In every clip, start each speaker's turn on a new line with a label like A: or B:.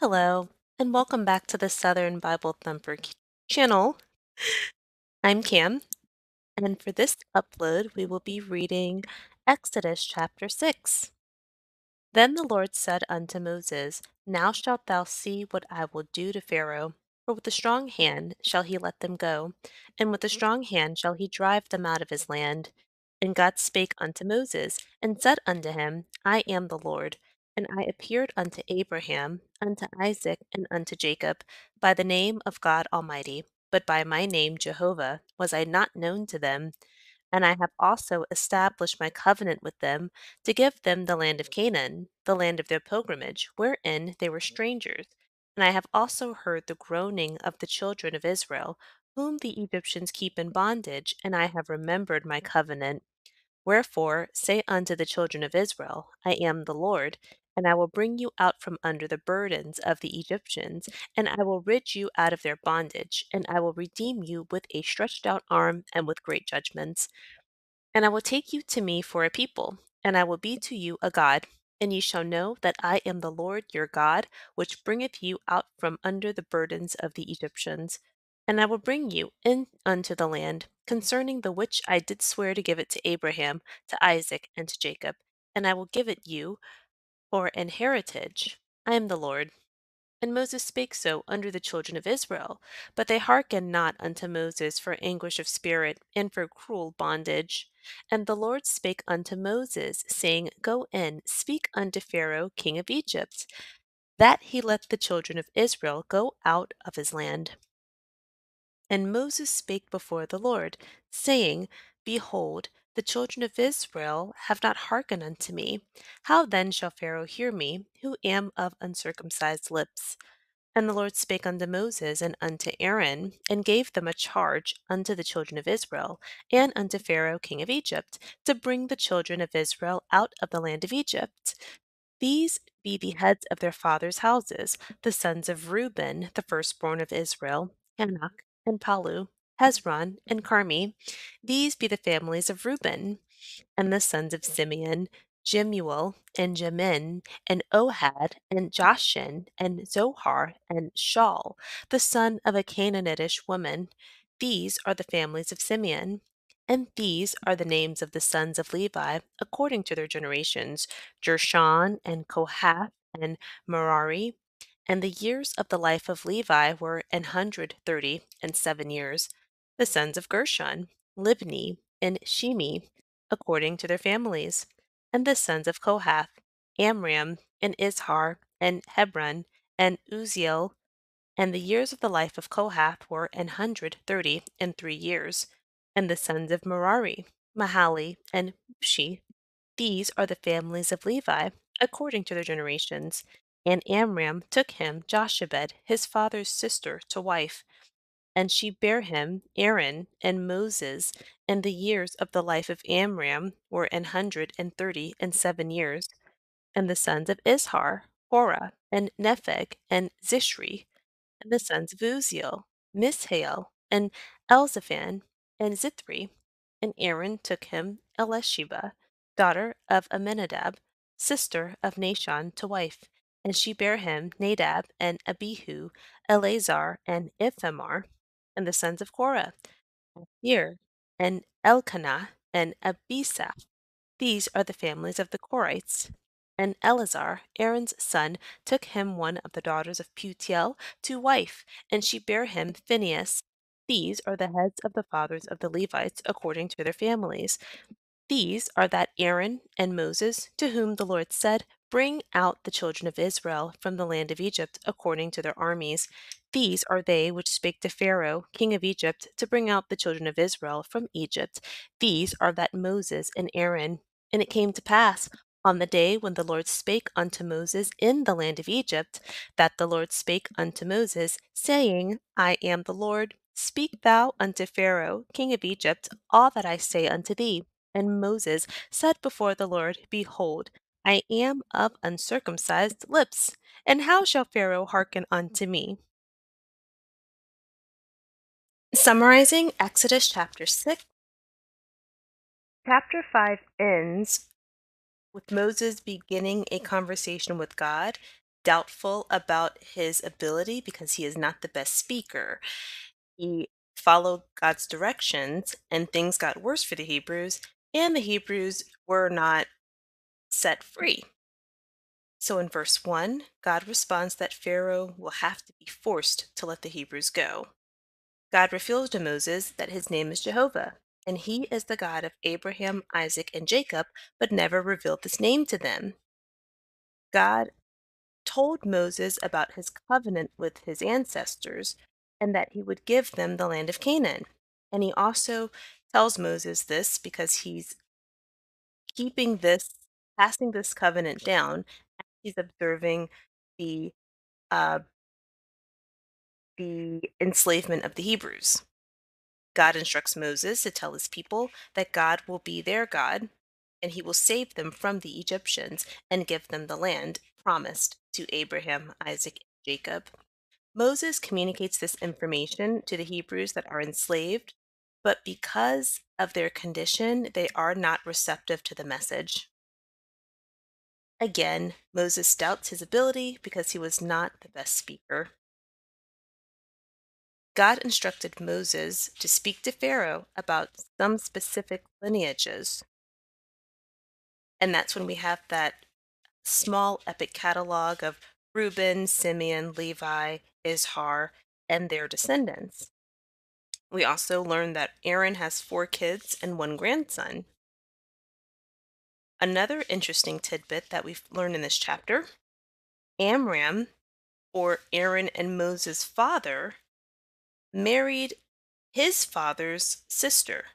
A: Hello, and welcome back to the Southern Bible Thumper channel. I'm Cam, and for this upload, we will be reading Exodus chapter 6. Then the Lord said unto Moses, Now shalt thou see what I will do to Pharaoh. For with a strong hand shall he let them go, and with a strong hand shall he drive them out of his land. And God spake unto Moses, and said unto him, I am the Lord. And I appeared unto Abraham, unto Isaac, and unto Jacob, by the name of God Almighty. But by my name Jehovah was I not known to them. And I have also established my covenant with them to give them the land of Canaan, the land of their pilgrimage, wherein they were strangers. And I have also heard the groaning of the children of Israel, whom the Egyptians keep in bondage, and I have remembered my covenant. Wherefore say unto the children of Israel, I am the Lord, and I will bring you out from under the burdens of the Egyptians, and I will rid you out of their bondage, and I will redeem you with a stretched out arm and with great judgments. And I will take you to me for a people, and I will be to you a God. And ye shall know that I am the Lord your God, which bringeth you out from under the burdens of the Egyptians. And I will bring you in unto the land, concerning the which I did swear to give it to Abraham, to Isaac, and to Jacob. And I will give it you for an heritage. I am the Lord. And Moses spake so unto the children of Israel. But they hearkened not unto Moses for anguish of spirit, and for cruel bondage. And the Lord spake unto Moses, saying, Go in, speak unto Pharaoh king of Egypt, that he let the children of Israel go out of his land. And Moses spake before the Lord, saying, Behold, the children of Israel have not hearkened unto me. How then shall Pharaoh hear me, who am of uncircumcised lips? And the Lord spake unto Moses and unto Aaron, and gave them a charge unto the children of Israel, and unto Pharaoh king of Egypt, to bring the children of Israel out of the land of Egypt. These be the heads of their fathers' houses, the sons of Reuben, the firstborn of Israel, Hanok, and Palu, Hezron, and Carmi. These be the families of Reuben. And the sons of Simeon, Jemuel, and Jamin, and Ohad, and Joshin, and Zohar, and Shaul, the son of a Canaanitish woman. These are the families of Simeon. And these are the names of the sons of Levi, according to their generations, Gershon, and Kohath, and Merari. And the years of the life of Levi were 137 years. The sons of Gershon, Libni, and Shimi, according to their families. And the sons of Kohath, Amram, and Izhar, and Hebron, and Uziel. And the years of the life of Kohath were 133 years. And the sons of Merari, Mahali, and Mushi. These are the families of Levi, according to their generations. And Amram took him Jochebed, his father's sister, to wife. And she bare him Aaron and Moses, and the years of the life of Amram were 137 years. And the sons of Izhar, Korah, and Nepheg, and Zishri, and the sons of Uziel, Mishael, and Elzaphan, and Zithri. And Aaron took him Elisheba, daughter of Amminadab, sister of Nashon, to wife. And she bare him Nadab, and Abihu, Eleazar, and Ithamar. And the sons of Korah, Ir, and Elkanah, and Abisaph. These are the families of the Korites. And Eleazar, Aaron's son, took him one of the daughters of Putiel to wife, and she bare him Phinehas. These are the heads of the fathers of the Levites according to their families. These are that Aaron and Moses, to whom the Lord said, Bring out the children of Israel from the land of Egypt according to their armies. These are they which spake to Pharaoh, king of Egypt, to bring out the children of Israel from Egypt. These are that Moses and Aaron. And it came to pass, on the day when the Lord spake unto Moses in the land of Egypt, that the Lord spake unto Moses, saying, I am the Lord. Speak thou unto Pharaoh, king of Egypt, all that I say unto thee. And Moses said before the Lord, Behold, I am of uncircumcised lips, and how shall Pharaoh hearken unto me? Summarizing Exodus chapter 6, chapter 5 ends with Moses beginning a conversation with God, doubtful about his ability because he is not the best speaker. He followed God's directions, and things got worse for the Hebrews, and the Hebrews were not set free. So in verse 1, God responds that Pharaoh will have to be forced to let the Hebrews go. God reveals to Moses that his name is Jehovah, and he is the God of Abraham, Isaac, and Jacob, but never revealed this name to them. God told Moses about his covenant with his ancestors and that he would give them the land of Canaan. And he also tells Moses this because he's keeping this, passing this covenant down as he's observing the uh, the enslavement of the Hebrews. God instructs Moses to tell his people that God will be their God and he will save them from the Egyptians and give them the land promised to Abraham, Isaac, and Jacob. Moses communicates this information to the Hebrews that are enslaved, but because of their condition, they are not receptive to the message. Again, Moses doubts his ability because he was not the best speaker. God instructed Moses to speak to Pharaoh about some specific lineages. And that's when we have that small epic catalog of Reuben, Simeon, Levi, Ishar, and their descendants. We also learn that Aaron has 4 kids and 1 grandson. Another interesting tidbit that we've learned in this chapter, Amram, or Aaron and Moses' father, married his father's sister.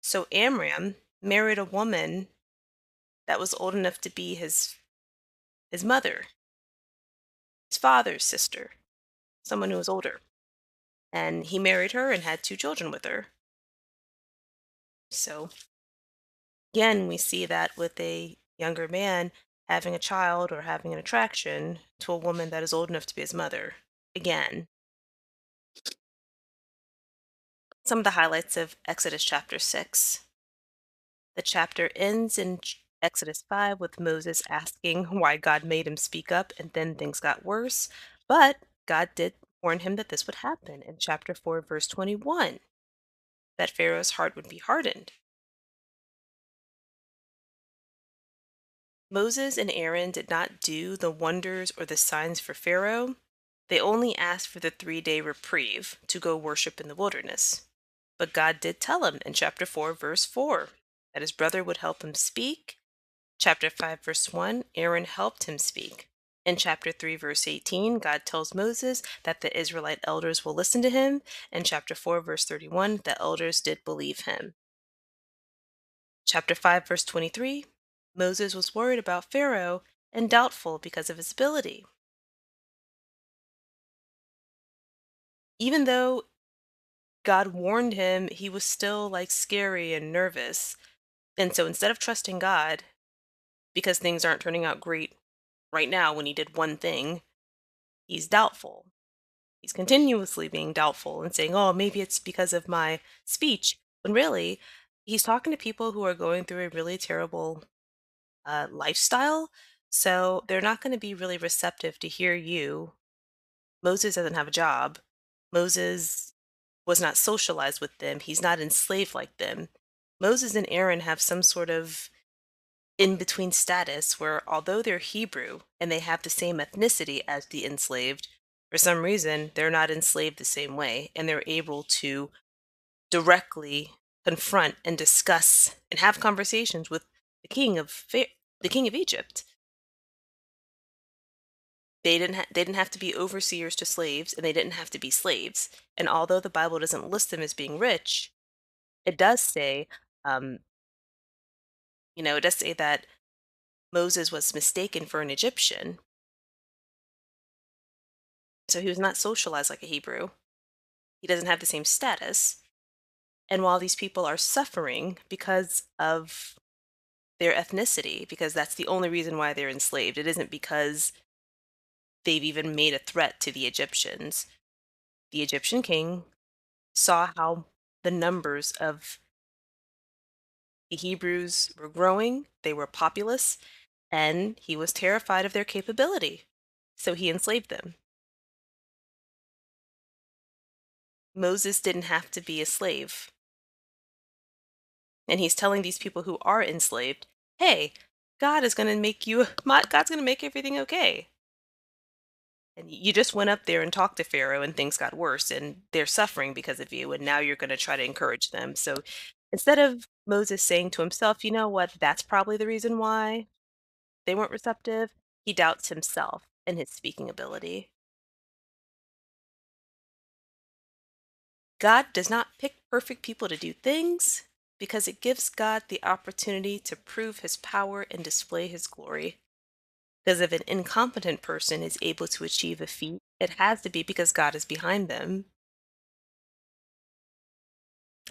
A: So Amram married a woman that was old enough to be his mother, his father's sister, someone who was older. And he married her and had 2 children with her. So again, we see that with a younger man having a child or having an attraction to a woman that is old enough to be his mother. Again, some of the highlights of Exodus chapter 6. The chapter ends in Exodus 5 with Moses asking why God made him speak up, and then things got worse. But God did warn him that this would happen in chapter 4, verse 21, that Pharaoh's heart would be hardened. Moses and Aaron did not do the wonders or the signs for Pharaoh. They only asked for the 3-day reprieve to go worship in the wilderness. But God did tell him in chapter 4, verse 4, that his brother would help him speak. Chapter 5, verse 1, Aaron helped him speak. In chapter 3, verse 18, God tells Moses that the Israelite elders will listen to him. In chapter 4, verse 31, the elders did believe him. Chapter 5, verse 23, Moses was worried about Pharaoh and doubtful because of his ability. Even though God warned him, he was still like scary and nervous. And so instead of trusting God, because things aren't turning out great right now when he did one thing, he's doubtful. He's continuously being doubtful and saying, oh, maybe it's because of my speech. When really, he's talking to people who are going through a really terrible lifestyle. So they're not going to be really receptive to hear you. Moses doesn't have a job. Moses was not socialized with them. He's not enslaved like them. Moses and Aaron have some sort of in between status where, although they're Hebrew and they have the same ethnicity as the enslaved, for some reason they're not enslaved the same way and they're able to directly confront and discuss and have conversations with the king of Egypt. They didn't have to be overseers to slaves, and they didn't have to be slaves. And although the Bible doesn't list them as being rich, it does say, um, it does say that Moses was mistaken for an Egyptian. So he was not socialized like a Hebrew. He doesn't have the same status. And while these people are suffering because of their ethnicity, because that's the only reason why they're enslaved, it isn't because they've even made a threat to the Egyptians. The Egyptian king saw how the numbers of the Hebrews were growing, they were populous, and he was terrified of their capability. So he enslaved them. Moses didn't have to be a slave. And he's telling these people who are enslaved, hey, God's going to make everything okay. And you just went up there and talked to Pharaoh and things got worse and they're suffering because of you. And now you're going to try to encourage them. So instead of Moses saying to himself, you know what, that's probably the reason why they weren't receptive, he doubts himself and his speaking ability. God does not pick perfect people to do things because it gives God the opportunity to prove his power and display his glory. Because if an incompetent person is able to achieve a feat, it has to be because God is behind them.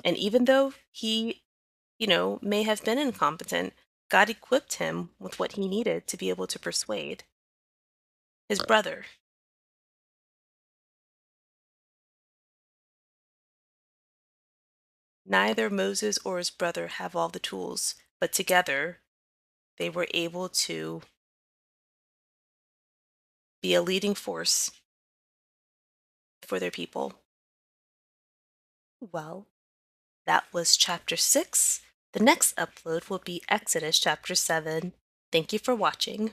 A: And even though he, may have been incompetent, God equipped him with what he needed to be able to persuade his brother. Neither Moses or his brother have all the tools, but together they were able to be a leading force for their people. Well, that was chapter 6. The next upload will be Exodus chapter 7. Thank you for watching.